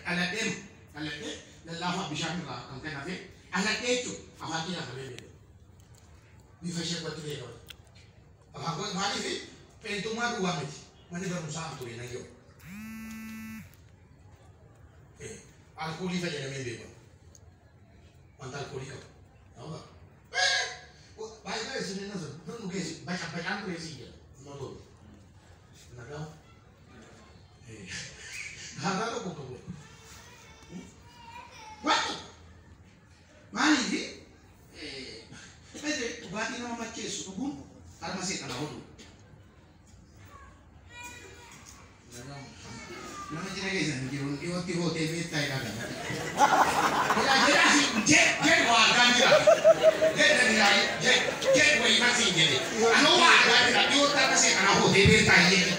على دم على إيه لله بشان الله كم كان فيه على إيه شو أفاكي لا كبير بيفشل بتوعي أفاكو ما لي في أنتم ما دوا متي ما نقدر نسام توي نيجو alkohol itu jadi membeli apa? Mantan alkohol itu, tahu tak? Baik lah sini nasi, tu mungkin banyak resi je, betul? Nak tahu? Harga tu bukan. What? Mana ini? Macam buat ini nama macam suku, ada masih tak tahu tu. Nama jenis ni, kira tiba TV tak ada. Jelas sih, jet warga ni lah. Jet boleh masih jadi. Anu warga ni lah, dia tak masih kena TV tak jadi.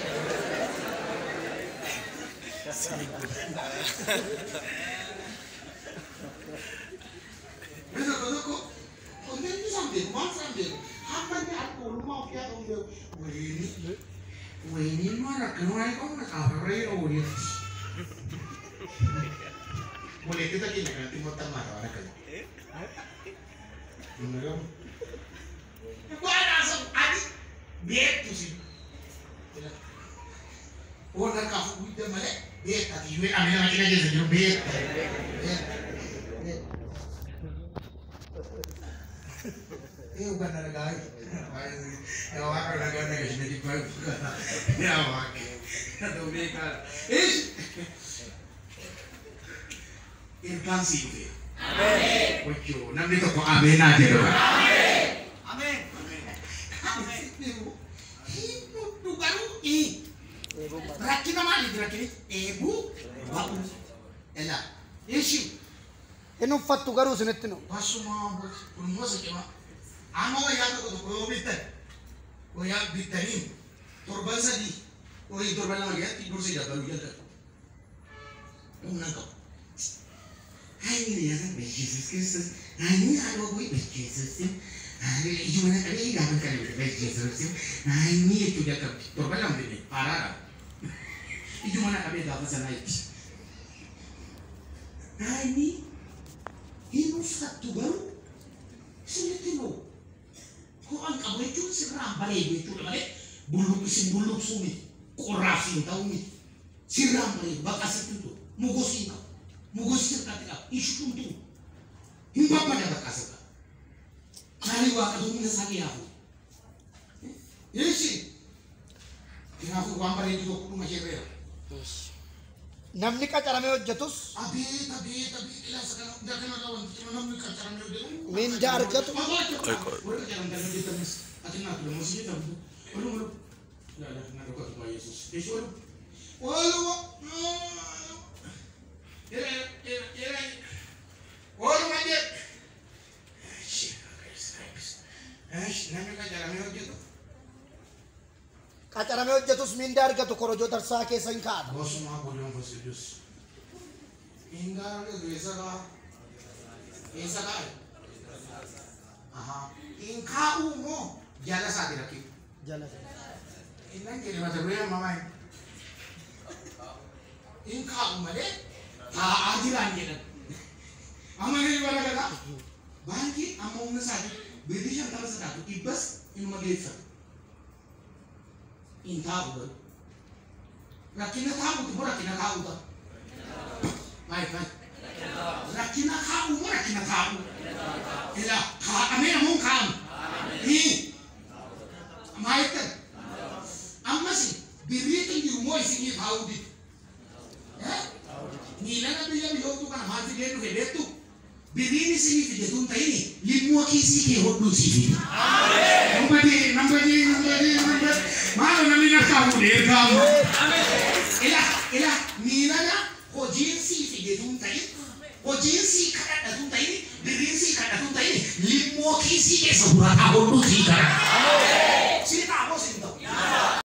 Betul kok. Konten ni sambil, sambil. Apa ni aku rumah dia tu dia. Ini mana kenal kau nak apa raya ni? Boleh kita kini nanti mau tamat orang kan? Benar? Bukan asal adik biar tu sih. Orang kafu itu mana? Biar tapi juga ambil macam ni je sebelum biar. Bukan ada gaya. Ya awak orang kan nak jadi kau. Ya awak. Itu mereka. Irfan sih tu. Amin. Ojo, nanti tu kau amin aja doa. Amin. Amin. Amin. Ibu tu baru i. Berarti nama ni berarti ibu baru. Ella. Yeshi. Eno fatu garu senetno. Pasuma pun sekian. Amo yang tu tu bitter. Yang bitterin. Turban sadi. Oi turban lagi tidur saja baru jaga. Unang kau. Ini ya kan Yesus Kristus. Ini ada gue Yesus. Ini cuma nak ini dah bukan Yesus. Ini itu dia kan turban lama ni parah. Ini cuma nak ambil apa sana itu. Ini satu baru. Senetino. Kau angkat itu seram balik itu balik buluk sumi korafin tahu ni siram balik bakas itu tu mugosin katika isu tu hingga pada bakas itu kali waktu itu sakit aku Yesus kena aku gambar itu aku masih rela namni ka cara meu jatus abi ila sekarang dah kena lawan cuma namni ka cara meu dia min jar jatu boleh jangan jangan kita mis akhirnya aku masih kita belum dah nak kau tu Yesus Yesus walau walau macam namni ka cara meu jatu Kacara meu jatus mindar ka to korojo tarsa ke sangkat. Bos ma boleh bos jus. Indar ke desa ka. Aha. Ingka mo jala sa diraki. Jala sa. Inang kiri macam mana mamai. Ingka male. Adilan kita. Amane wala kata. Bangki among nasadi. Bedishan tarsa ka ibas ilmagesa. Intabu, rakina tahu tu boleh rakina tahu tak? Baik. Rakina tahu, rakina tahu. Ila, kami amung kam. Ini, baik kan? Amma sih, beri tu di rumah sini tahu di. Nila na biar biar tu kan hati dia tu hebat tu. Beri ni sini dia tu tak ini. Limu kisi ke hodu sini. Nampak ni. Malu nanti nak kamu deh kamu. Ila, nila na kojinsi dia tu tak ini. Kojinsi kata tu tak ini. Beri si kata tu tak ini. Limu kisi ke sebuah hodu sini kan.